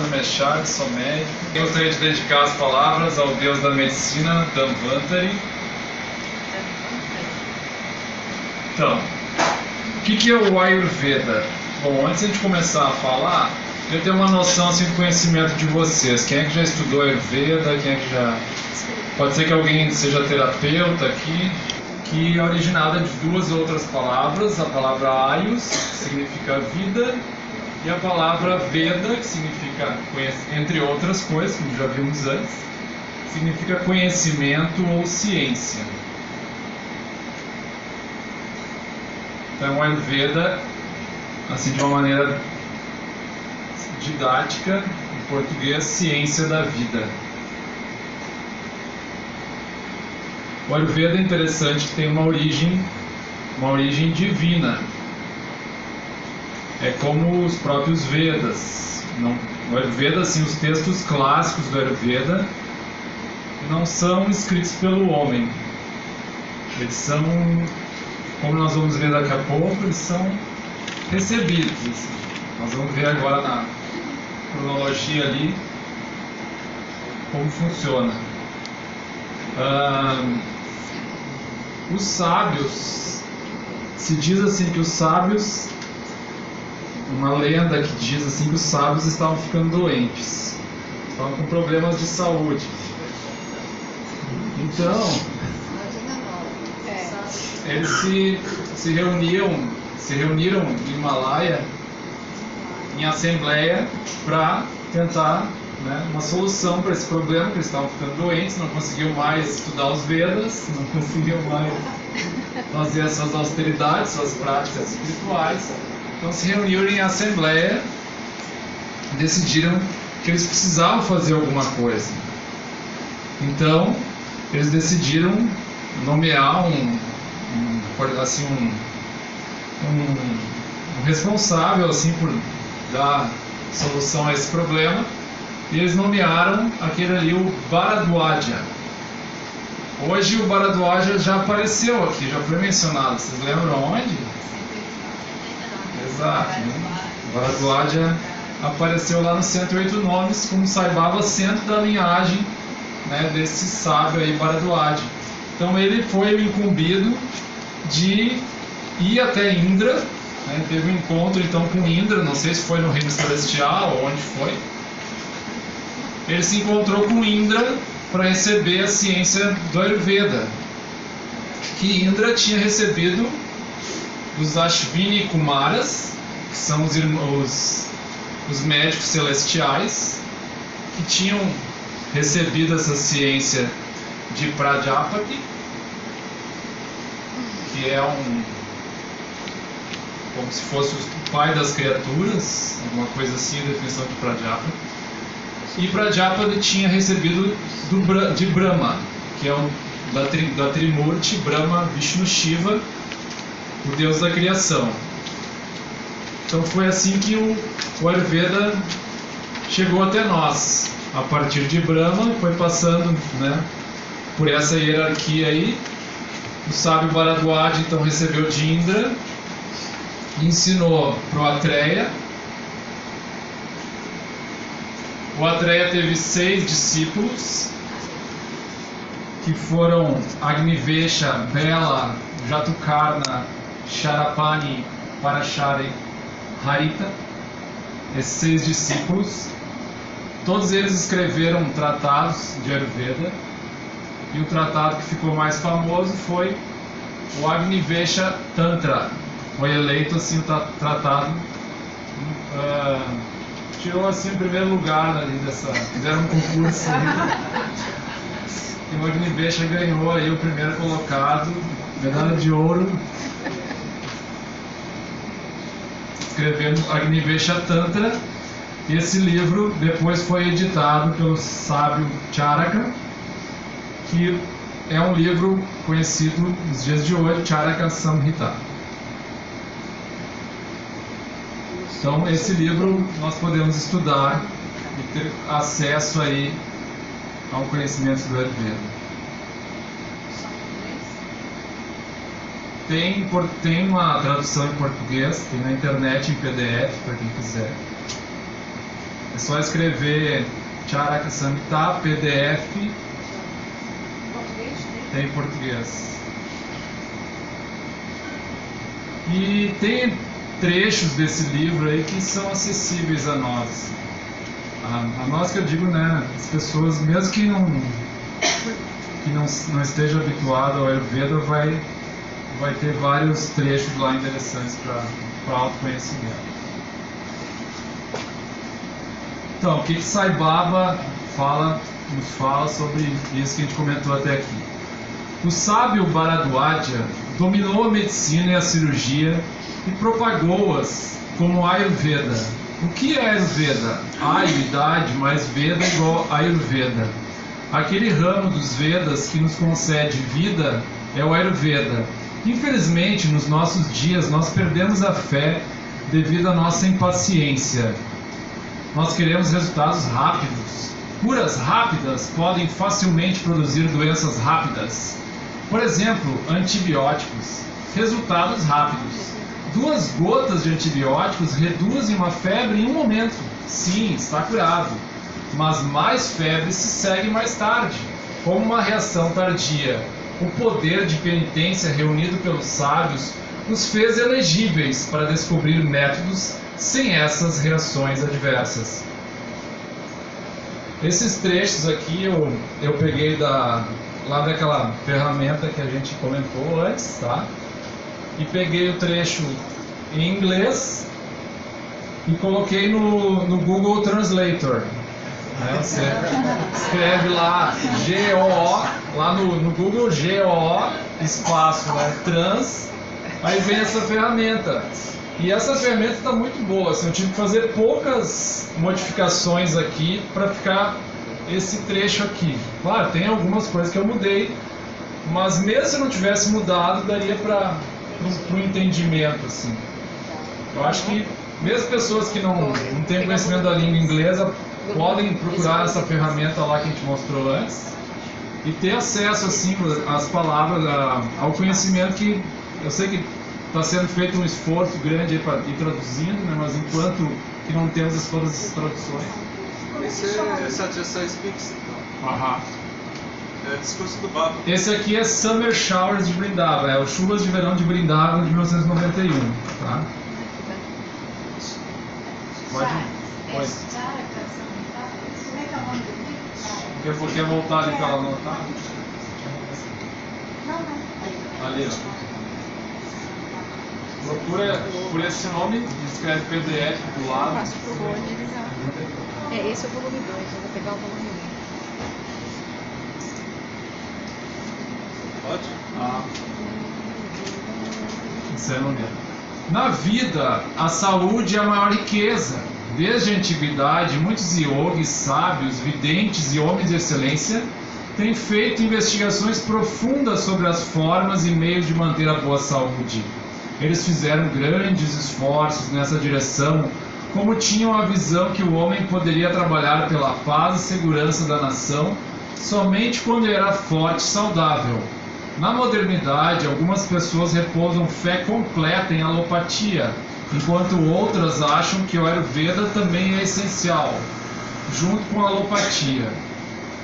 nome é Charles, sou médico. Eu gostaria de dedicar as palavras ao Deus da medicina, Dhanvantari. Então, o que é o Ayurveda? Bom, antes de começar a falar, eu tenho uma noção assim, do conhecimento de vocês. Quem é que já estudou Ayurveda? Quem é que já... Pode ser que alguém seja terapeuta aqui. Que é originada de duas outras palavras. A palavra Ayus, que significa vida, e a palavra Veda, que significa, entre outras coisas, como já vimos antes, significa conhecimento ou ciência. Então, Ayurveda, assim de uma maneira didática, em português, ciência da vida. O Ayurveda é interessante que tem uma origem divina. É como os próprios Vedas. O Ayurveda, assim, os textos clássicos do Ayurveda não são escritos pelo homem. Eles são, como nós vamos ver daqui a pouco, eles são recebidos. Assim. Nós vamos ver agora na cronologia ali como funciona. Os sábios, se diz assim que os sábios, uma lenda que diz assim que os sábios estavam ficando doentes, estavam com problemas de saúde. Então, eles se reuniram no Himalaia em assembleia para tentar uma solução para esse problema, que eles estavam ficando doentes, não conseguiam mais estudar os Vedas, não conseguiam mais fazer essas austeridades, suas práticas espirituais. Então se reuniram em assembleia e decidiram que eles precisavam fazer alguma coisa. Então eles decidiram nomear um responsável assim, por dar solução a esse problema. E eles nomearam aquele ali, o Bharadwaja. Hoje o Bharadwaja já apareceu aqui, já foi mencionado. Vocês lembram onde? Exato. O Bharadwaja apareceu lá no 108 Nomes como Saibhava, centro da linhagem desse sábio aí, Bharadwaja. Então ele foi o incumbido de ir até Indra. Teve um encontro então com Indra, não sei se foi no Reino Celestial ou onde foi. Ele se encontrou com Indra para receber a ciência do Ayurveda, que Indra tinha recebido dos Ashvini Kumaras, que são os médicos celestiais, que tinham recebido essa ciência de Prajapati, que é como se fosse o pai das criaturas, alguma coisa assim, a definição de Prajapati. E Prajapati tinha recebido de Brahma, que é da Trimurti, Brahma, Vishnu, Shiva, o deus da criação. Então foi assim que o Ayurveda chegou até nós. A partir de Brahma, foi passando por essa hierarquia aí. O sábio Bharadwaja então recebeu de Indra e ensinou para o Atreya. O Atreya teve 6 discípulos, que foram Agnivesha, Bela, Jatukarna, Sharapani, Parashari, Harita. Esses 6 discípulos, todos eles escreveram tratados de Ayurveda, e o tratado que ficou mais famoso foi o Agnivesha Tantra. Foi eleito assim o tratado, tirou assim o primeiro lugar ali fizeram um concurso e o Agnivesha ganhou aí o primeiro colocado, medalha de ouro, escrevendo Agnivesha Tantra. E esse livro depois foi editado pelo sábio Charaka, que é um livro conhecido nos dias de hoje, Charaka Samhita. Então esse livro nós podemos estudar e ter acesso aí ao conhecimento do Ayurveda. Tem uma tradução em português, tem na internet em PDF para quem quiser. É só escrever Charaka Samhita, PDF, tem em português. E tem trechos desse livro aí que são acessíveis a nós. A nós que eu digo, né, as pessoas, mesmo que não esteja habituado ao Ayurveda, vai ter vários trechos lá interessantes para autoconhecimento. Então, o que Sai Baba nos fala sobre isso que a gente comentou até aqui? O sábio Bharadwaja dominou a medicina e a cirurgia e propagou-as como Ayurveda. O que é Ayurveda? Ayu, idade, mais Veda igual Ayurveda. Aquele ramo dos Vedas que nos concede vida é o Ayurveda. Infelizmente, nos nossos dias, nós perdemos a fé devido à nossa impaciência. Nós queremos resultados rápidos. Curas rápidas podem facilmente produzir doenças rápidas. Por exemplo, antibióticos. Resultados rápidos. 2 gotas de antibióticos reduzem uma febre em um momento. Sim, está curado. Mas mais febre se segue mais tarde, como uma reação tardia. O poder de penitência reunido pelos sábios os fez elegíveis para descobrir métodos sem essas reações adversas. Esses trechos aqui eu peguei lá daquela ferramenta que a gente comentou antes, tá? E peguei o trecho em inglês e coloquei no Google Translator. Né? Você escreve lá G-O-O, lá no Google G-O-O, espaço, né? Trans, aí vem essa ferramenta. E essa ferramenta está muito boa, assim, eu tive que fazer poucas modificações aqui para ficar esse trecho aqui. Claro, tem algumas coisas que eu mudei, mas mesmo se eu não tivesse mudado, daria para o entendimento, assim. Eu acho que mesmo pessoas que não têm conhecimento da língua inglesa podem procurar essa ferramenta lá que a gente mostrou antes e ter acesso, assim, às palavras, ao conhecimento que eu sei que está sendo feito um esforço grande aí para ir traduzindo, né? Mas enquanto que não temos todas as traduções. Esse é Satyasai Speaks, então. Aham. É discurso do Baba. Esse aqui é Summer Showers de Vrindavan, é o Chuvas de Verão de Vrindavan de 1991, tá? Pode? Pode. Quer voltar ali para ela anotar? Ali, ó. Procura por esse nome, escreve PDF do lado. Passo pro Rony, ele já. Esse é o volume 2, eu vou pegar o volume 1. Pode? Isso é no meio. Na vida, a saúde é a maior riqueza. Desde a antiguidade, muitos yogis, sábios, videntes e homens de excelência têm feito investigações profundas sobre as formas e meios de manter a boa saúde. Eles fizeram grandes esforços nessa direção, como tinham a visão que o homem poderia trabalhar pela paz e segurança da nação somente quando era forte e saudável. Na modernidade, algumas pessoas repousam fé completa em alopatia, enquanto outras acham que o Ayurveda também é essencial, junto com a alopatia.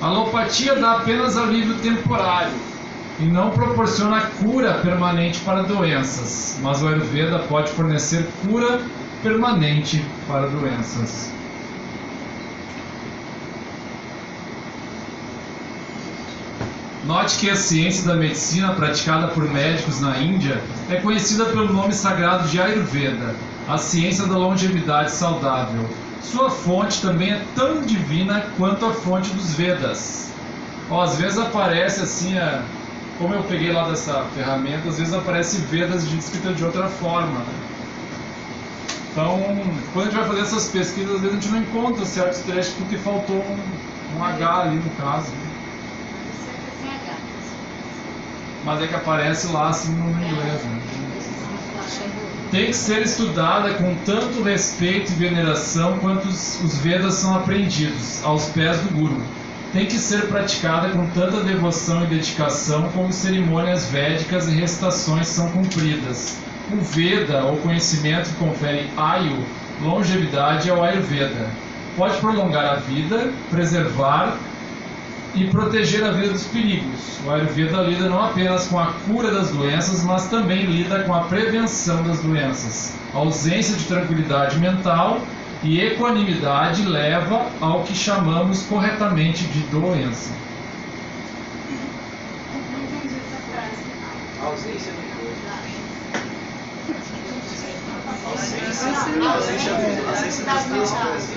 A alopatia dá apenas alívio temporário e não proporciona cura permanente para doenças, mas o Ayurveda pode fornecer cura permanente para doenças. Note que a ciência da medicina praticada por médicos na Índia é conhecida pelo nome sagrado de Ayurveda, a ciência da longevidade saudável. Sua fonte também é tão divina quanto a fonte dos Vedas. Às vezes aparece assim, como eu peguei lá dessa ferramenta, às vezes aparece Vedas escrita de outra forma. Né? Então, quando a gente vai fazer essas pesquisas, às vezes a gente não encontra certos trechos porque faltou um H ali no caso. Mas é que aparece lá assim no inglês, né? Tem que ser estudada com tanto respeito e veneração quanto os Vedas são aprendidos, aos pés do Guru. Tem que ser praticada com tanta devoção e dedicação como cerimônias védicas e recitações são cumpridas. O Veda, ou conhecimento que confere Ayu, longevidade, é o Ayurveda. pode prolongar a vida, preservar e proteger a vida dos perigos. O Ayurveda lida não apenas com a cura das doenças, mas também lida com a prevenção das doenças. A ausência de tranquilidade mental e equanimidade leva ao que chamamos corretamente de doença. Não entendi essa frase. Ausência de ausência das duas coisas.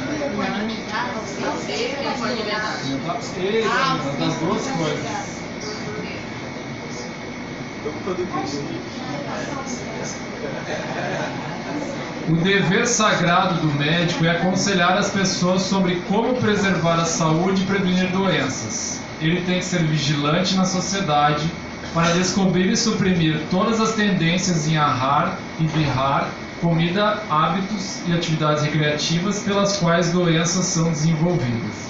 Das duas coisas. O dever sagrado do médico é aconselhar as pessoas sobre como preservar a saúde e prevenir doenças. Ele tem que ser vigilante na sociedade para descobrir e suprimir todas as tendências em ahar e vihar, comida, hábitos e atividades recreativas pelas quais doenças são desenvolvidas.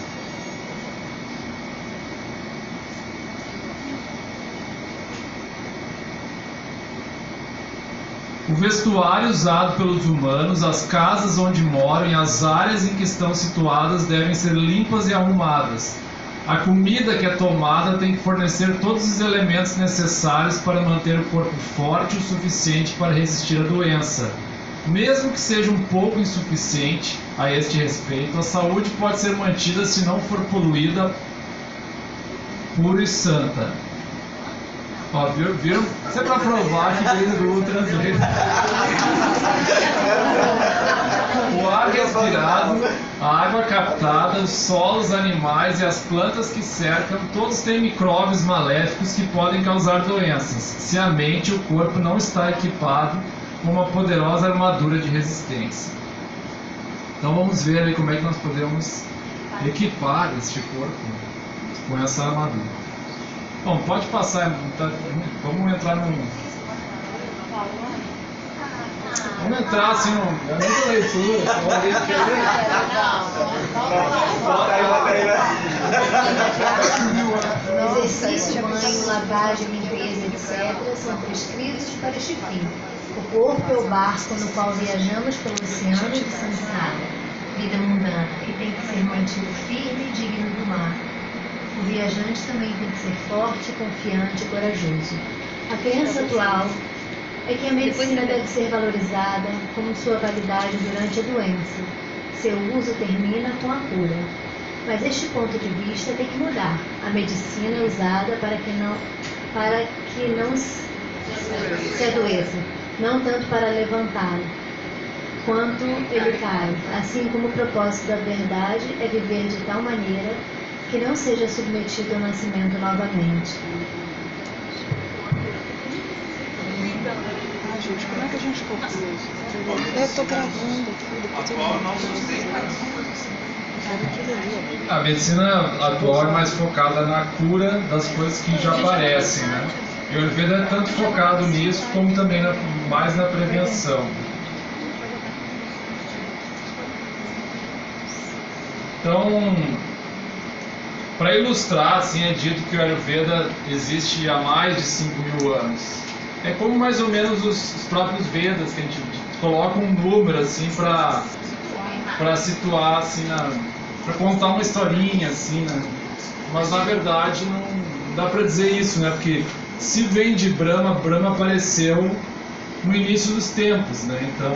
O vestuário usado pelos humanos, as casas onde moram e as áreas em que estão situadas devem ser limpas e arrumadas. A comida que é tomada tem que fornecer todos os elementos necessários para manter o corpo forte o suficiente para resistir à doença. Mesmo que seja um pouco insuficiente a este respeito, a saúde pode ser mantida se não for poluída, pura e santa. Ó, viram? Isso é para provar que veio do Google Translate. O ar respirado, a água captada, os solos, animais e as plantas que cercam, todos têm micróbios maléficos que podem causar doenças, se a mente e o corpo não está equipado com uma poderosa armadura de resistência. Então vamos ver aí como é que nós podemos equipar este corpo com essa armadura. Bom, pode passar, vamos entrar num... Vamos entrar assim, é muita leitura. Exercício, banho, lavagem, limpeza, etc. são prescritos para este fim. O corpo é o barco no qual viajamos pelo oceano de samsara, vida mundana, e tem que ser mantido firme e digno do mar. O viajante também tem que ser forte, confiante e corajoso. A crença atual é que a medicina deve ser valorizada como sua validade durante a doença. Seu uso termina com a cura. Mas este ponto de vista tem que mudar. A medicina é usada para que não se adoeça, não tanto para levantá-lo, quanto ele cai. Assim como o propósito da verdade é viver de tal maneira que não seja submetido ao nascimento novamente. Ah, gente, como é que a gente copia isso? Eu tô gravando tudo. A medicina atual é mais focada na cura das coisas que já aparecem, né? E o Ayurveda é tanto focado nisso, como também mais na prevenção. Então, para ilustrar, assim, é dito que o Ayurveda existe há mais de 5.000 anos. É como mais ou menos os próprios Vedas, que a gente coloca um número assim para situar, assim, para contar uma historinha, assim, né? Mas na verdade não dá para dizer isso, né? Porque se vem de Brahma, Brahma apareceu no início dos tempos, né? Então,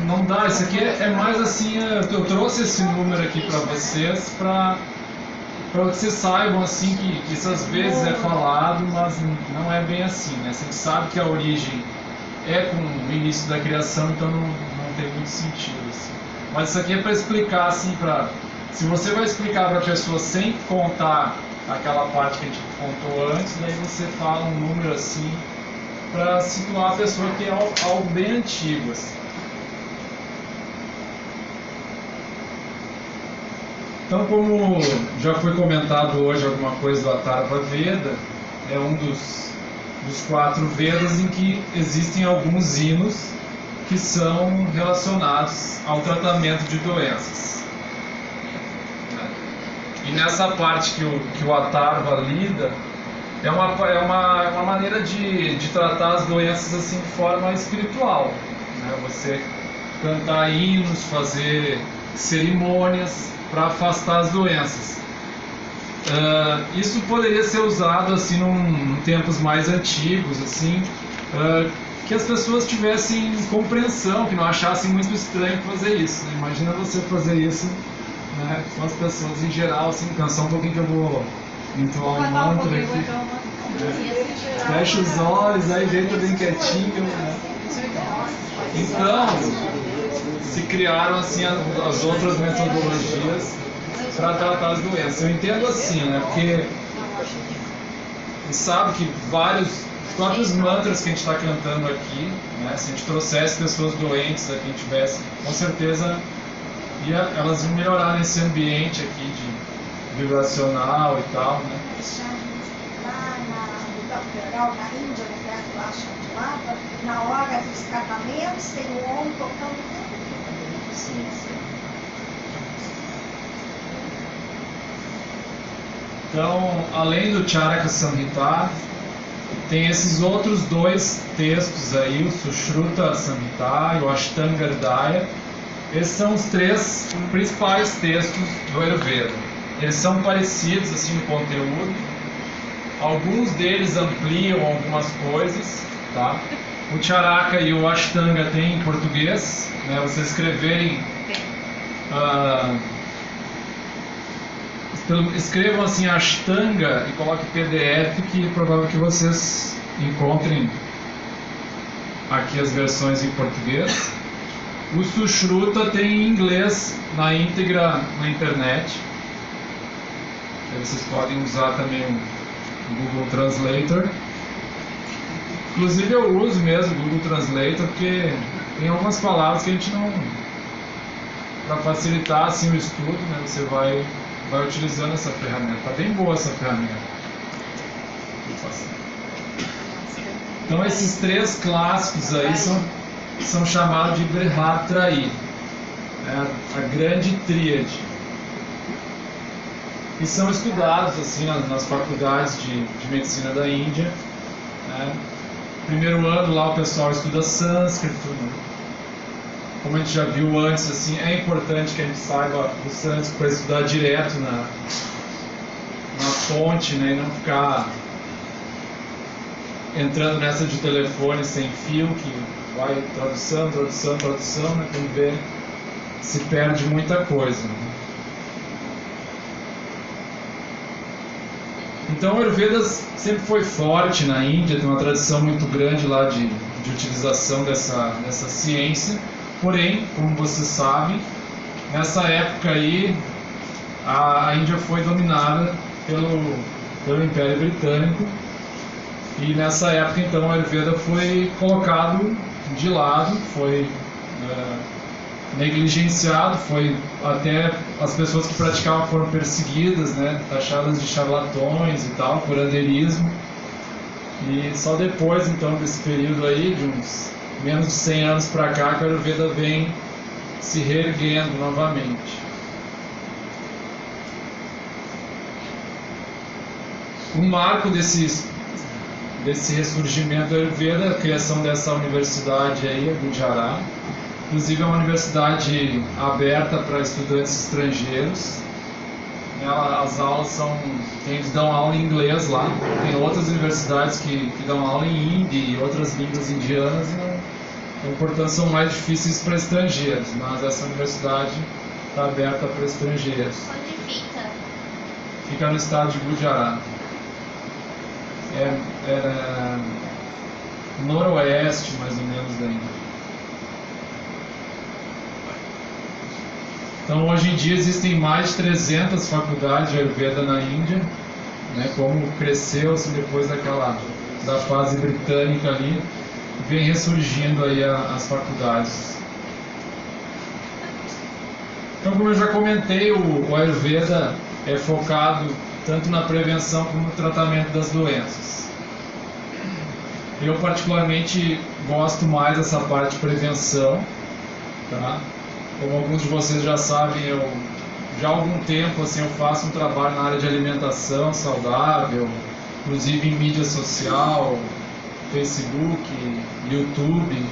não dá. Isso aqui é mais assim, eu trouxe esse número aqui para vocês para que vocês saibam assim que isso às vezes é falado, mas não é bem assim, né? A gente sabe que a origem é com o início da criação, então não tem muito sentido assim. Mas isso aqui é para explicar assim, se você vai explicar para a pessoa sem contar aquela parte que a gente contou antes, daí você fala um número assim para situar a pessoa que é algo bem antigo assim. Então, como já foi comentado hoje alguma coisa do Atharva Veda, é um dos 4 Vedas em que existem alguns hinos que são relacionados ao tratamento de doenças. E nessa parte que o Atharva lida, é uma maneira de tratar as doenças assim de forma espiritual, né? Você cantar hinos, fazer cerimônias para afastar as doenças. Isso poderia ser usado assim em tempos mais antigos, assim, que as pessoas tivessem compreensão, que não achassem muito estranho fazer isso, né? Imagina você fazer isso, né, com as pessoas em geral, assim, pensar um pouquinho que eu vou entoar um mantra aqui. Fecha os olhos, aí deita bem quietinho, né? Então, se criaram assim as outras metodologias para tratar as doenças. Eu entendo assim, né? Porque a gente sabe que os próprios mantras que a gente está cantando aqui, né? Se a gente trouxesse pessoas doentes aqui, tivesse, com certeza elas iam melhorar nesse ambiente aqui de vibracional e tal, né? Na Índia, no perto do Ashram de Lava, na hora dos tratamentos, tem o Om tocando o tempo todo. Sim, sim. Então, além do Charaka Samhita, tem esses outros dois textos aí, o Sushruta Samhita e o Ashtanga Hridaya. Esses são os três principais textos do Ayurveda. Eles são parecidos assim no conteúdo. Alguns deles ampliam algumas coisas, tá? O Charaka e o Ashtanga tem em português, né? Vocês escreverem, escrevam assim Ashtanga e coloquem PDF, que é provável que vocês encontrem aqui as versões em português. O Sushruta tem em inglês na íntegra na internet. Aí vocês podem usar também o Google Translator. Inclusive eu uso mesmo o Google Translator porque tem algumas palavras que a gente não... Para facilitar assim o estudo, né, você vai utilizando essa ferramenta. Tá bem boa essa ferramenta. Então esses três clássicos aí são chamados de Brihatrayi, né, a grande tríade. E são estudados assim nas faculdades de medicina da Índia, né? Primeiro ano lá o pessoal estuda sânscrito, né? Como a gente já viu antes, assim, é importante que a gente saiba o sânscrito para estudar direto na fonte, né? E não ficar entrando nessa de telefone sem fio, que vai tradução, né? Quando vê, se perde muita coisa, né? Então o Ayurveda sempre foi forte na Índia, tem uma tradição muito grande lá de utilização dessa ciência. Porém, como vocês sabem, nessa época aí a Índia foi dominada pelo Império Britânico, e nessa época então o Ayurveda foi colocado de lado, foi negligenciado, até as pessoas que praticavam foram perseguidas, né, taxadas de charlatões e tal, curandeirismo. E só depois então desse período aí, de uns menos de 100 anos para cá, que o Ayurveda vem se reerguendo novamente. O marco desse ressurgimento do Ayurveda é a criação dessa universidade aí, a Gujarat. Inclusive é uma universidade aberta para estudantes estrangeiros. As aulas eles dão aula em inglês lá. Tem outras universidades que dão aula em hindi e outras línguas indianas, então, portanto são mais difíceis para estrangeiros, mas essa universidade está aberta para estrangeiros. Onde fica? Fica no estado de Gujarat. É noroeste, mais ou menos, da Índia. Então, hoje em dia existem mais de 300 faculdades de Ayurveda na Índia, né, como cresceu-se depois da fase britânica ali, vem ressurgindo aí as faculdades. Então, como eu já comentei, o Ayurveda é focado tanto na prevenção como no tratamento das doenças. Eu particularmente gosto mais dessa parte de prevenção, tá? Como alguns de vocês já sabem, eu já há algum tempo assim, eu faço um trabalho na área de alimentação saudável, inclusive em mídia social, Facebook, YouTube,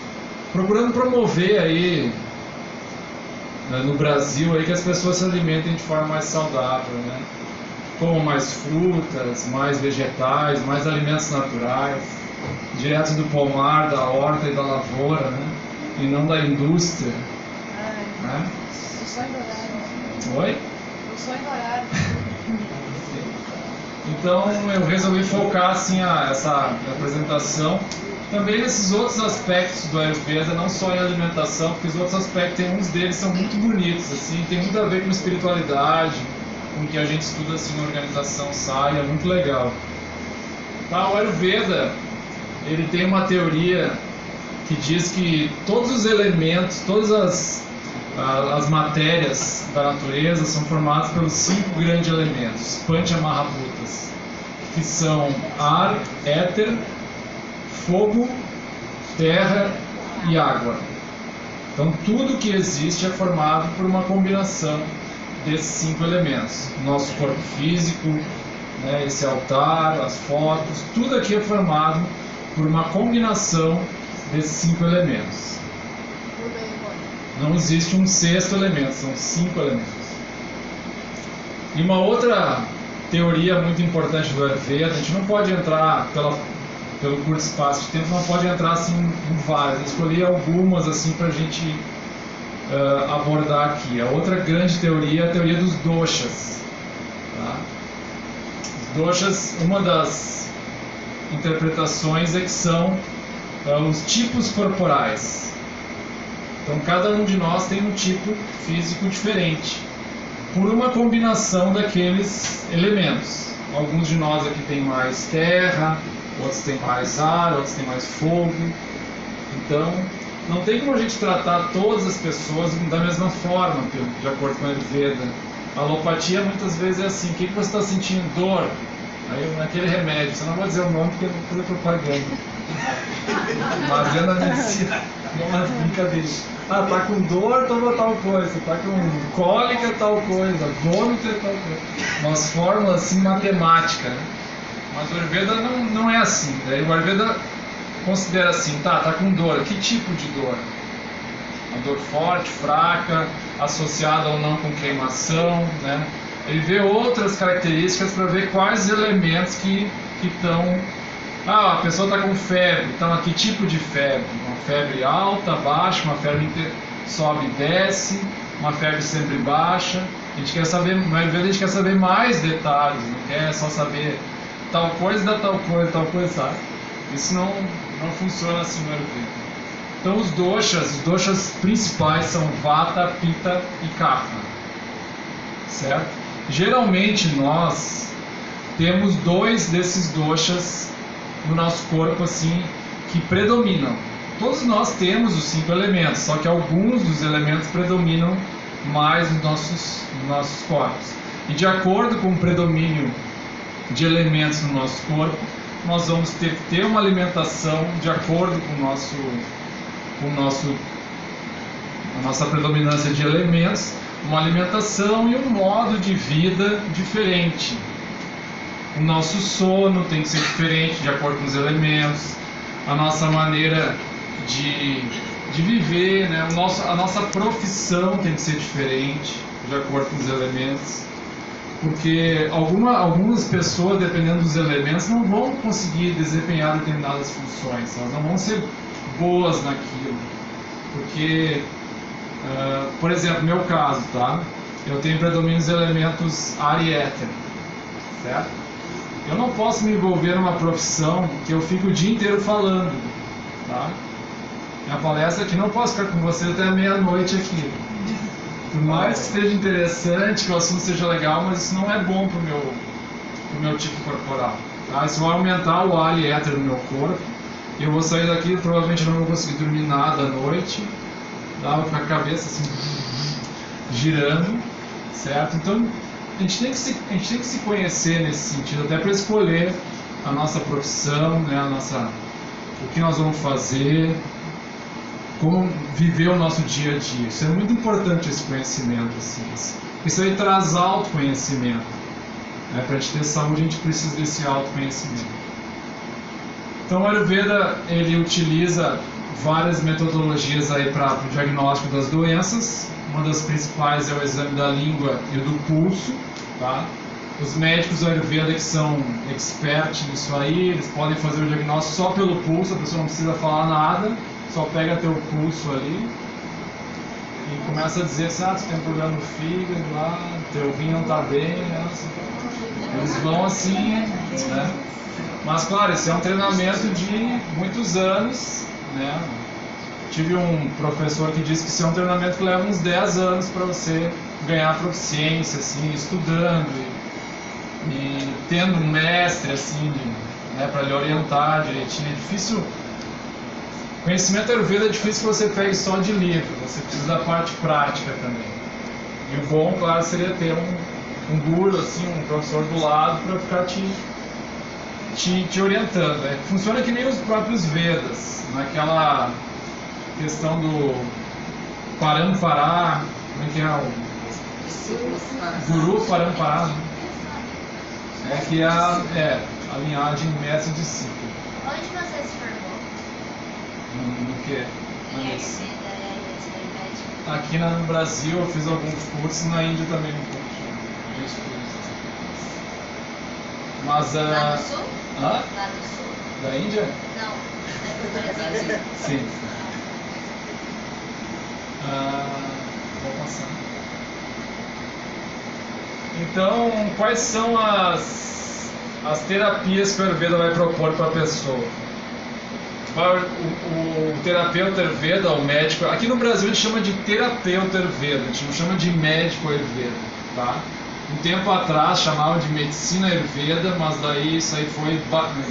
procurando promover aí no Brasil aí que as pessoas se alimentem de forma mais saudável, né? Comam mais frutas, mais vegetais, mais alimentos naturais, direto do pomar, da horta e da lavoura, né? E não da indústria, né? Eu sou em horário. Oi? Eu sou em horário. Então eu resolvi focar assim essa apresentação também nesses outros aspectos do Ayurveda, não só em alimentação, porque os outros aspectos, uns deles são muito bonitos, assim, tem muito a ver com espiritualidade, com o que a gente estuda assim na organização SAI, é muito legal. Tá, o Ayurveda, ele tem uma teoria que diz que todos os elementos, todas as matérias da natureza são formadas pelos 5 grandes elementos, Panchamahabhutas, que são ar, éter, fogo, terra e água. Então tudo que existe é formado por uma combinação desses 5 elementos. Nosso corpo físico, né, esse altar, as fotos, tudo aqui é formado por uma combinação desses 5 elementos. Não existe um 6º elemento, são 5 elementos. E uma outra teoria muito importante do Ayurveda, a gente não pode entrar pelo curto espaço de tempo, não pode entrar assim em várias. Eu escolhi algumas assim para a gente abordar aqui. A outra grande teoria é a teoria dos doshas. Tá? Os doshas, uma das interpretações é que são os tipos corporais. Então cada um de nós tem um tipo físico diferente, por uma combinação daqueles elementos. Alguns de nós aqui tem mais terra, outros têm mais ar, outros têm mais fogo. Então não tem como a gente tratar todas as pessoas da mesma forma, de acordo com a Ayurveda. A alopatia muitas vezes é assim: o que você está sentindo? Dor. Aí naquele remédio, você não vai dizer o nome porque eu não vou fazer propaganda. Mas dentro da medicina, não é brincadeira. Ah, tá com dor, toma tal coisa. Tá com cólica, tal coisa. Vômito, tal coisa. Umas fórmulas assim matemáticas, né? Mas o Ayurveda não é assim. Daí o Ayurveda considera assim: tá com dor. Que tipo de dor? Uma dor forte, fraca, associada ou não com queimação, né? Ele vê outras características para ver quais elementos que estão. A pessoa está com febre, então que tipo de febre? Uma febre alta, baixa, uma febre sobe e desce, uma febre sempre baixa. A gente quer saber, no Ayurveda a gente quer saber mais detalhes, não quer só saber tal coisa dá tal coisa, sabe? Isso não funciona assim no Ayurveda. Então os doshas principais são Vata, Pitta e Kapha, certo? Geralmente nós temos 2 desses doshas no nosso corpo assim que predominam. Todos nós temos os 5 elementos, só que alguns dos elementos predominam mais nos nossos corpos. E de acordo com o predomínio de elementos no nosso corpo, nós vamos ter que ter uma alimentação de acordo com a nossa predominância de elementos, uma alimentação e um modo de vida diferente. O nosso sono tem que ser diferente de acordo com os elementos, a nossa maneira de viver, né? A nossa profissão tem que ser diferente de acordo com os elementos, porque algumas pessoas, dependendo dos elementos, não vão conseguir desempenhar determinadas funções, elas não vão ser boas naquilo, porque, por exemplo, no meu caso, tá? Eu tenho predomínio dos elementos ar e éter, certo? Eu não posso me envolver numa profissão que eu fico o dia inteiro falando, tá? Minha palestra aqui não posso ficar com você até meia-noite aqui. Por mais que esteja interessante, que o assunto seja legal, mas isso não é bom pro meu tipo corporal, tá? Isso vai aumentar o ar e éter no meu corpo. E eu vou sair daqui, provavelmente não vou conseguir dormir nada à noite, tá? Vou ficar com a cabeça assim, girando, certo? Então a gente tem que se conhecer nesse sentido, até para escolher a nossa profissão, né, o que nós vamos fazer, como viver o nosso dia a dia. Isso é muito importante, esse conhecimento. Assim. Isso aí traz autoconhecimento. Né? Para a gente ter saúde, a gente precisa desse autoconhecimento. Então o Ayurveda ele utiliza várias metodologias aí para o diagnóstico das doenças, Uma das principais é o exame da língua e o do pulso, tá? Os médicos Ayurveda que são experts nisso aí, eles podem fazer o diagnóstico só pelo pulso, a pessoa não precisa falar nada, só pega teu pulso ali e começa a dizer assim, tu tem problema no fígado, lá, teu rim não tá bem, né? Eles vão assim, né? Mas claro, esse é um treinamento de muitos anos, né? Tive um professor que disse que isso é um treinamento que leva uns 10 anos para você ganhar proficiência, assim, estudando e tendo um mestre, assim, né, para lhe orientar direitinho. É difícil. Conhecimento Ayurveda é difícil que você pegue só de livro, você precisa da parte prática também. E o bom, claro, seria ter um guru, assim, um professor do lado para ficar te orientando. Né? Funciona que nem os próprios Vedas, naquela questão do Parampara, como é que é o Guru Parampara, né? É que é a linhagem mestre-discípulo. Onde você se formou? No que? Em Ayurveda, médico. Aqui no Brasil eu fiz alguns cursos, na Índia também um pouco. Mas Lá no sul? Hã? Lá no sul? Da Índia? Não, do Brasil. Sim. Vou passar. Então, quais são as terapias que o Ayurveda vai propor para a pessoa? O terapeuta Ayurveda, o médico, aqui no Brasil a gente chama de terapeuta Ayurveda, a gente não chama de médico Ayurveda, tá? Um tempo atrás chamavam de medicina Ayurveda, mas daí isso aí foi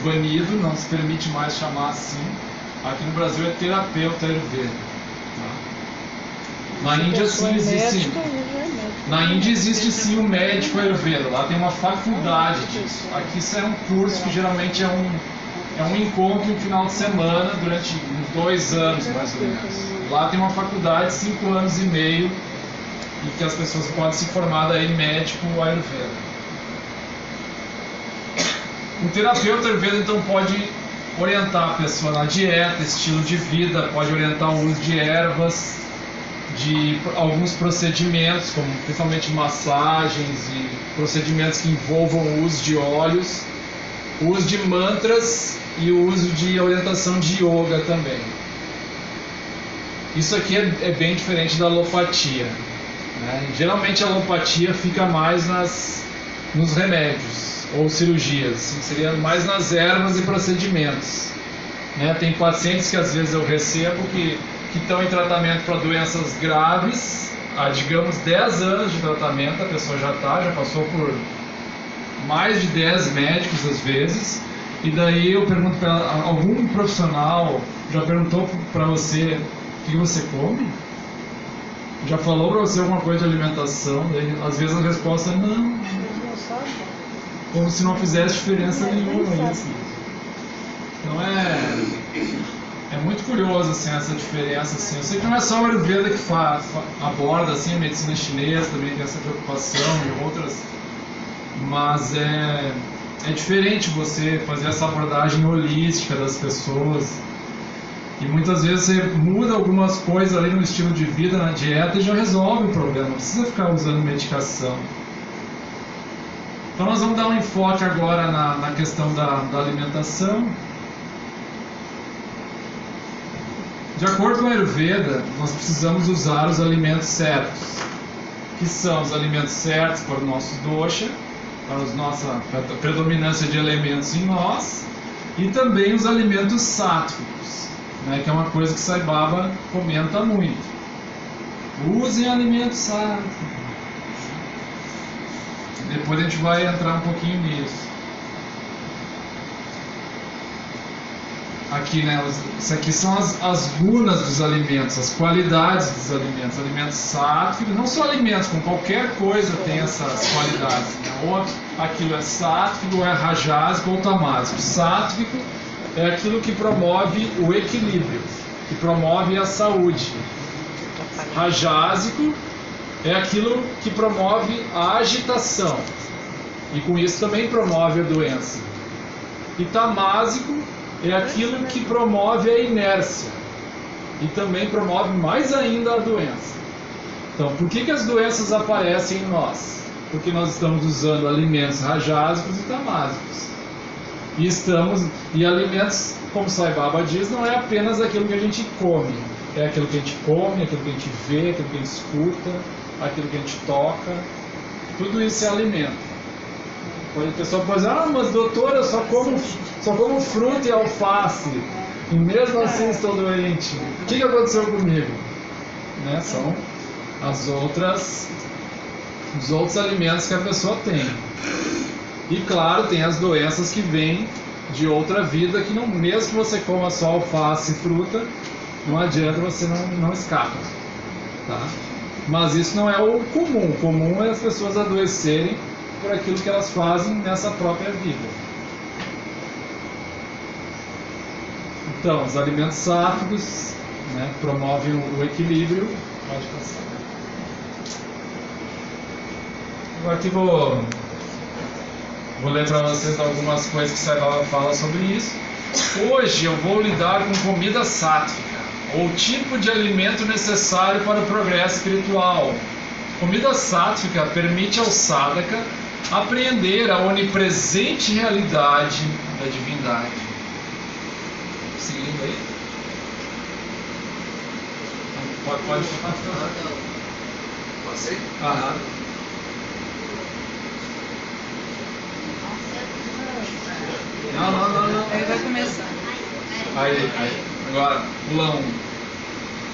banido, não se permite mais chamar assim. Aqui no Brasil é terapeuta Ayurveda. Tá? Na Índia sim existe. Na Índia existe sim o médico Ayurveda, lá tem uma faculdade disso. Aqui isso é um curso que geralmente é um encontro no final de semana durante uns 2 anos mais ou menos. Lá tem uma faculdade de 5 anos e meio e que as pessoas podem se formar daí médico Ayurveda. O terapeuta Ayurveda então pode orientar a pessoa na dieta, estilo de vida, pode orientar o uso de ervas, de alguns procedimentos, como principalmente massagens e procedimentos que envolvam o uso de óleos, o uso de mantras e o uso de orientação de yoga também. Isso aqui é bem diferente da alopatia. Né? Geralmente a alopatia fica mais nos remédios ou cirurgias, assim, seria mais nas ervas e procedimentos. Né? Tem pacientes que às vezes eu recebo que estão em tratamento para doenças graves, há digamos 10 anos de tratamento, a pessoa já passou por mais de 10 médicos às vezes, e daí eu pergunto para ela, algum profissional já perguntou para você o que você come? Já falou para você alguma coisa de alimentação? Daí, às vezes a resposta é não, como se não fizesse diferença nenhuma isso. Então é muito curioso assim, essa diferença. Assim. Eu sei que não é só o Ayurveda que aborda assim, a medicina chinesa também tem essa preocupação e outras, mas é diferente você fazer essa abordagem holística das pessoas. E muitas vezes você muda algumas coisas ali no estilo de vida, na dieta, e já resolve o problema, não precisa ficar usando medicação. Então nós vamos dar um enfoque agora na questão da alimentação. De acordo com a Ayurveda, nós precisamos usar os alimentos certos, que são os alimentos certos para o nosso dosha, para a predominância de elementos em nós, e também os alimentos sáttvicos, né, que é uma coisa que Sai Baba comenta muito. Usem alimentos sáttvicos. Depois a gente vai entrar um pouquinho nisso. Aqui, né, isso aqui são as gunas dos alimentos, as qualidades dos alimentos. Alimentos sáttvicos, não só alimentos, com qualquer coisa tem essas qualidades. Né? Ou aquilo é sátvico, ou é rajásico, ou tamásico. Sátvico é aquilo que promove o equilíbrio, que promove a saúde. Rajásico é aquilo que promove a agitação, e com isso também promove a doença. E tamásico é aquilo que promove a inércia e também promove mais ainda a doença. Então, por que as doenças aparecem em nós? Porque nós estamos usando alimentos rajásicos e tamásicos. E alimentos, como Sai Baba diz, não é apenas aquilo que a gente come. É aquilo que a gente come, aquilo que a gente vê, aquilo que a gente escuta, aquilo que a gente toca. Tudo isso é alimento. A pessoa pode dizer, mas doutor, eu só como fruta e alface. E mesmo assim estou doente. O que aconteceu comigo? Né? São os outros alimentos que a pessoa tem. E claro, tem as doenças que vêm de outra vida, que não, mesmo que você coma só alface e fruta, não adianta, você não escapa. Tá? Mas isso não é o comum. O comum é as pessoas adoecerem por aquilo que elas fazem nessa própria vida. Então, os alimentos sáficos, né, promovem o equilíbrio. Pode passar. Agora aqui vou ler para vocês algumas coisas que Sai Baba fala sobre isso. Hoje eu vou lidar com comida sátrica, ou tipo de alimento necessário para o progresso espiritual. Comida sátrica permite ao sadhaka apreender a onipresente realidade da divindade. Seguindo aí? Pode falar. Passei? Aham. Não. Aí vai começar. Aí. Agora, pula 1.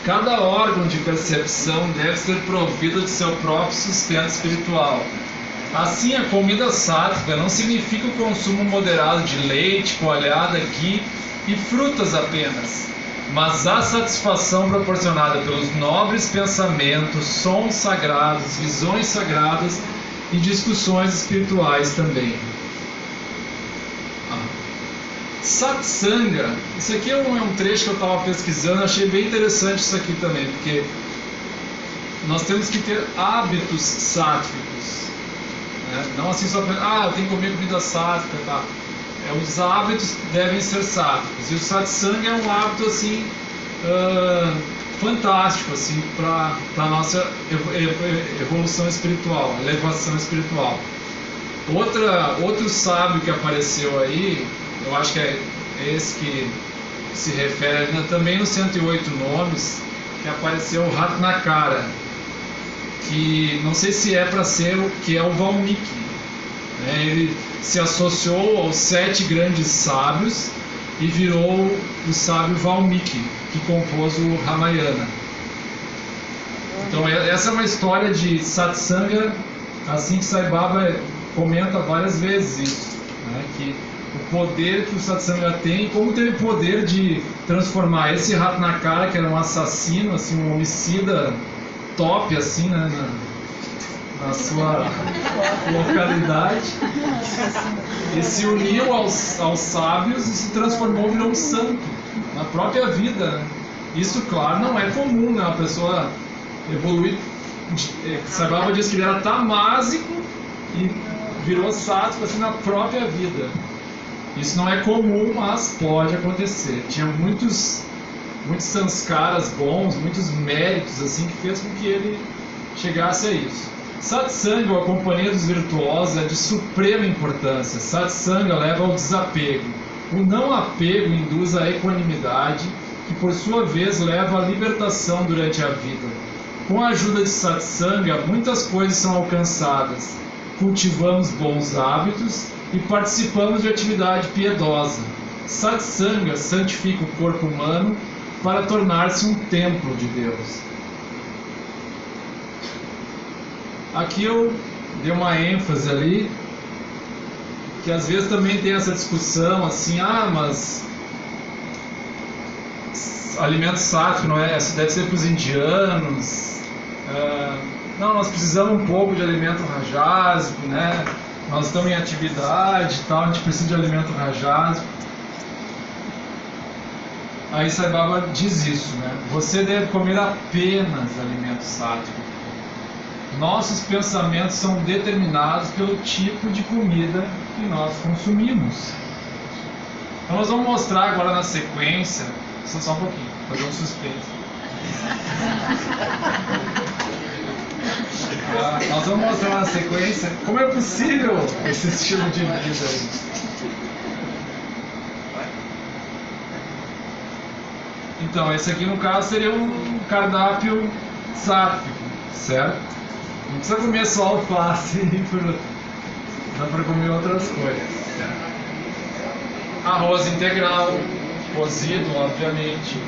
Cada órgão de percepção deve ser provido de seu próprio sustento espiritual. Assim, a comida sátrica não significa o consumo moderado de leite, coalhada, ghee e frutas apenas, mas a satisfação proporcionada pelos nobres pensamentos, sons sagrados, visões sagradas e discussões espirituais também. Satsanga, isso aqui é um trecho que eu estava pesquisando, achei bem interessante isso aqui também, porque nós temos que ter hábitos sátvicos, né? Não assim só, eu tenho que comer comida sátrica, tá? Os hábitos devem ser sátvicos, e o satsanga é um hábito assim fantástico assim, para a nossa evolução espiritual, elevação espiritual. Outro sábio que apareceu aí, eu acho que é esse que se refere também nos 108 nomes, que apareceu o Ratnakara, que não sei se é para ser o que é o Valmiki, né? Ele se associou aos 7 grandes sábios e virou o sábio Valmiki, que compôs o Ramayana. Então essa é uma história de satsanga, assim que Sai Baba comenta várias vezes isso, né? Que o poder que o satsanga tem, como teve poder de transformar esse Ratnakara, que era um assassino, assim, um homicida top, assim, né, na sua localidade, e se uniu aos sábios e se transformou, virou um santo na própria vida, né? Isso, claro, não é comum, né? A pessoa evoluir. Sai Baba diz que ele era tamásico e virou sático assim na própria vida. Isso não é comum, mas pode acontecer. Tinha muitos sanskaras bons, muitos méritos assim, que fez com que ele chegasse a isso. Satsanga, ou a companhia dos virtuosos, é de suprema importância. Satsanga leva ao desapego. O não apego induz a equanimidade, que por sua vez leva à libertação durante a vida. Com a ajuda de Satsanga, muitas coisas são alcançadas. Cultivamos bons hábitos e participamos de atividade piedosa. Satsanga santifica o corpo humano para tornar-se um templo de Deus. Aqui eu dei uma ênfase ali, que às vezes também tem essa discussão assim, mas alimento sátrico não é, deve ser para os indianos. Não, nós precisamos um pouco de alimento rajásico, né? Nós estamos em atividade e tal, a gente precisa de alimento rajásico. Aí Sai Baba diz isso, né? Você deve comer apenas alimento sátrico. Nossos pensamentos são determinados pelo tipo de comida que nós consumimos. Então nós vamos mostrar agora na sequência, só um pouquinho, fazer um suspense. Nós vamos mostrar na sequência como é possível esse estilo de vida aí. Então, esse aqui no caso seria um cardápio sáfico, certo? Não precisa comer só alface e fruta. Dá para comer outras coisas. Certo? Arroz integral, cozido, obviamente.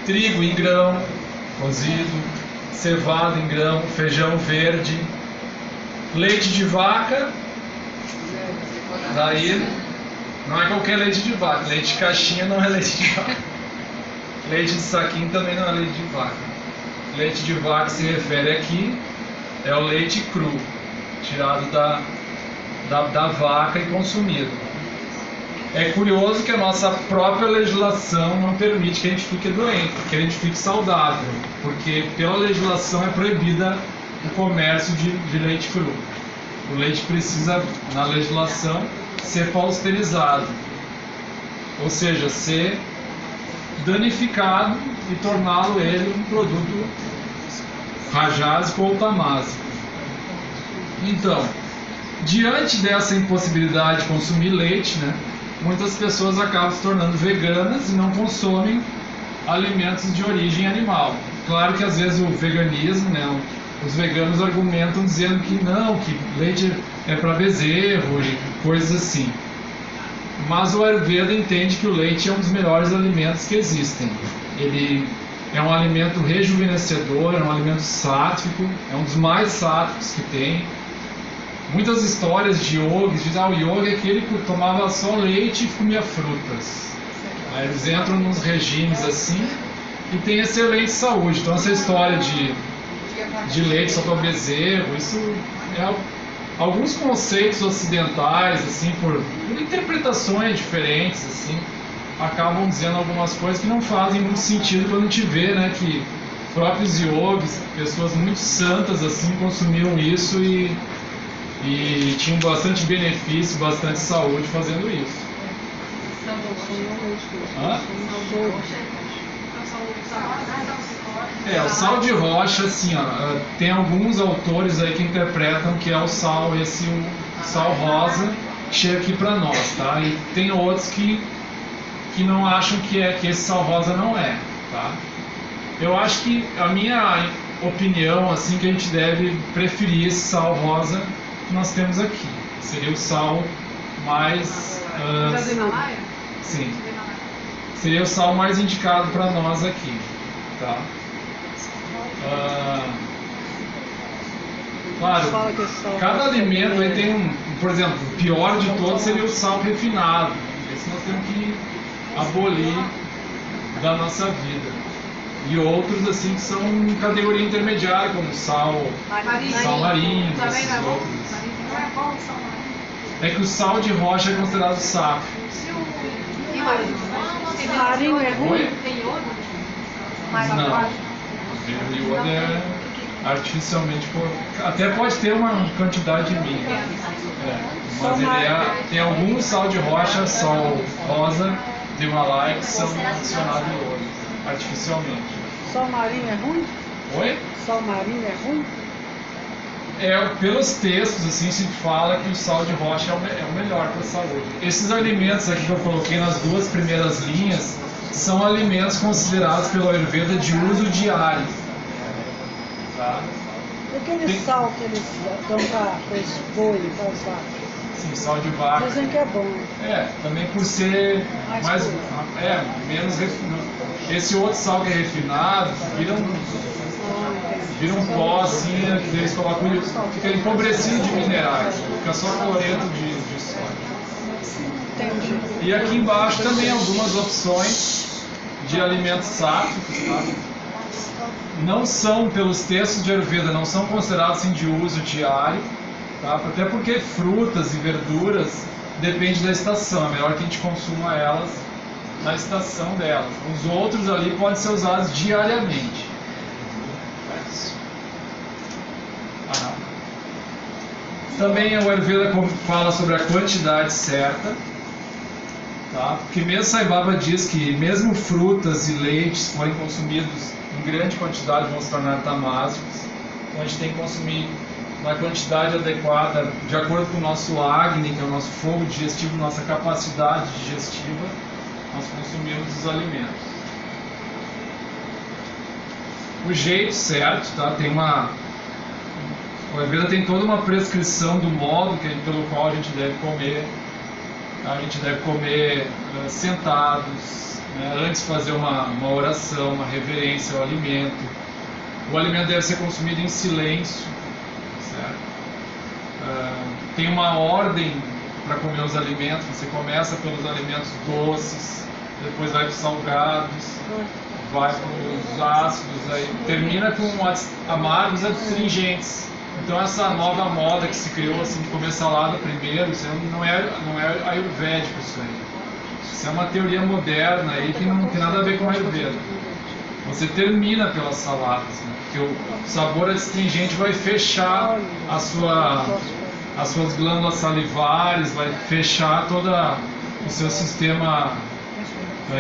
Trigo em grão, cozido. Cevada em grão, feijão verde. Leite de vaca. Daí, não é qualquer leite de vaca. Leite de caixinha não é leite de vaca. Leite de saquinho também não é leite de vaca. Leite de vaca se refere aqui é o leite cru, tirado da vaca e consumido. É curioso que a nossa própria legislação não permite que a gente fique doente, que a gente fique saudável, porque pela legislação é proibida o comércio de leite cru. O leite precisa, na legislação, ser pasteurizado, ou seja, ser danificado e torná-lo ele um produto rajásico ou tamásico. Então, diante dessa impossibilidade de consumir leite, né, muitas pessoas acabam se tornando veganas e não consomem alimentos de origem animal. Claro que às vezes o veganismo, né, os veganos argumentam dizendo que não, que leite é para bezerro e coisas assim. Mas o Ayurveda entende que o leite é um dos melhores alimentos que existem. Ele é um alimento rejuvenescedor, é um alimento sátrico, é um dos mais sátricos que tem. Muitas histórias de yogis dizem que o yogi é aquele que tomava só leite e comia frutas. Aí eles entram nos regimes assim e tem excelente saúde. Então essa história de leite só para bezerro, isso é alguns conceitos ocidentais, assim, por interpretações diferentes, assim, acabam dizendo algumas coisas que não fazem muito sentido quando a gente vê, né, que próprios yogis, pessoas muito santas, assim, consumiam isso e tinham bastante benefício, bastante saúde fazendo isso. Hã? O sal de rocha, assim, ó, tem alguns autores aí que interpretam que é o sal rosa que chega aqui para nós, tá? E tem outros que não acham que esse sal rosa não é, tá? Eu acho que a minha opinião, assim, que a gente deve preferir esse sal rosa que nós temos aqui. Seria o sal mais... sim. Seria o sal mais indicado para nós aqui, tá? Claro, cada alimento aí tem por exemplo, o pior de todos seria o sal refinado. Esse nós temos que abolir da nossa vida. E outros assim que são categoria intermediária, como sal marinho, esses outros. É que o sal de rocha é considerado sáfio. Marinho é ruim? Não. O iodo é artificialmente até pode ter uma quantidade mínima. Mas ele tem alguns sal de rocha, sal rosa do Himalaia que são adicionados iodo artificialmente. Sal marinho é ruim? Oi? Sal marinho é ruim? Pelos textos assim se fala que o sal de rocha é o melhor para a saúde. Esses alimentos aqui que eu coloquei nas duas primeiras linhas são alimentos considerados pelo Ayurveda de uso diário. Tá? E aquele sal que eles dão para os boi, para os vacas? Sim, sal de vaca. Dizem que é bom. Também por ser menos refinado. Esse outro sal que é refinado vira um pó assim, que eles colocam, fica empobrecido de minerais, fica só cloreto de sódio. Entendi. E aqui embaixo também algumas opções de alimentos sátricos, tá? Não são, pelos textos de Ayurveda, não são considerados assim, de uso diário, tá? Até porque frutas e verduras depende da estação, é melhor que a gente consuma elas na estação delas. Os outros ali podem ser usados diariamente. Também o Ayurveda fala sobre a quantidade certa, tá? Porque mesmo Sai Baba diz que mesmo frutas e leites forem consumidos em grande quantidade vão se tornar tamásicos. Então a gente tem que consumir na quantidade adequada, de acordo com o nosso Agni, que é o nosso fogo digestivo, nossa capacidade digestiva, nós consumimos os alimentos. O jeito certo, tá? O Ayurveda tem toda uma prescrição do modo pelo qual a gente deve comer. A gente deve comer sentados, né? Antes fazer uma oração, uma reverência ao alimento. O alimento deve ser consumido em silêncio, certo? Tem uma ordem para comer os alimentos. Você começa pelos alimentos doces, depois vai para os salgados, vai para os ácidos, aí termina com amargos adstringentes. Então essa nova moda que se criou assim, de comer salada primeiro, isso não é ayurvédico isso aí. Isso é uma teoria moderna aí que não tem nada a ver com ayurveda. Você termina pelas saladas, né? Porque o sabor adstringente vai fechar as suas glândulas salivares, vai fechar todo o seu sistema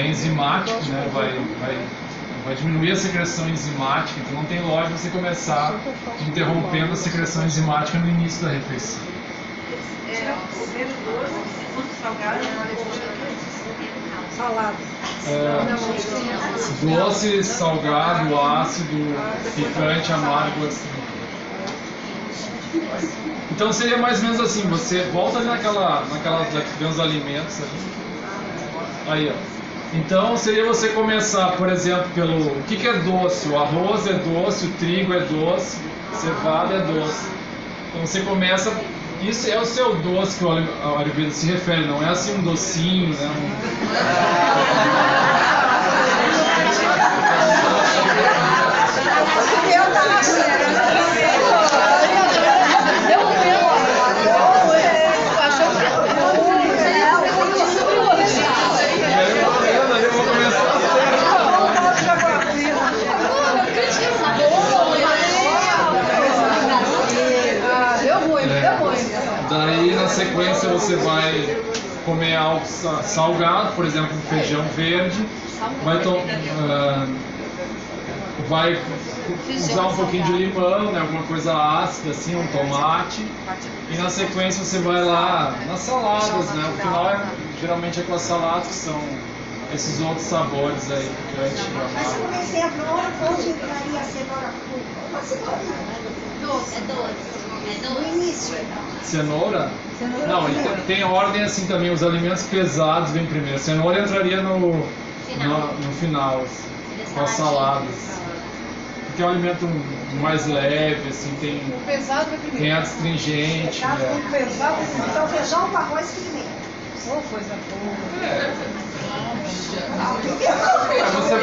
enzimático, né? Vai diminuir a secreção enzimática, então não tem lógica você começar interrompendo a secreção enzimática no início da refeição. Comer doce, salgado, Salada. Doce, salgado, ácido, picante, amargo, assim. Então seria mais ou menos assim, você volta ali naquelas que vem os alimentos ali. Aí, ó. Então seria você começar, por exemplo, pelo o que é doce? O arroz é doce, o trigo é doce, a cevada é doce. Então você começa, isso é o seu doce que o Ayurveda se refere, não é assim um docinho, né? Daí na sequência você vai comer algo salgado, por exemplo, feijão verde, vai usar um pouquinho de limão, né, alguma coisa ácida assim, um tomate, e na sequência você vai lá nas saladas, né, o final geralmente é com as saladas que são esses outros sabores aí, picante, Mas, por exemplo, onde entraria a cenoura crua? Uma cenourinha, né? Doce. É doce. No início. Cenoura? Não, tem ordem assim também, os alimentos pesados vêm primeiro. Cenoura entraria no final, assim, com as saladas. Porque é um alimento mais leve, assim, tem adstringente. Então feijão com arroz primeiro. Coisa boa. Você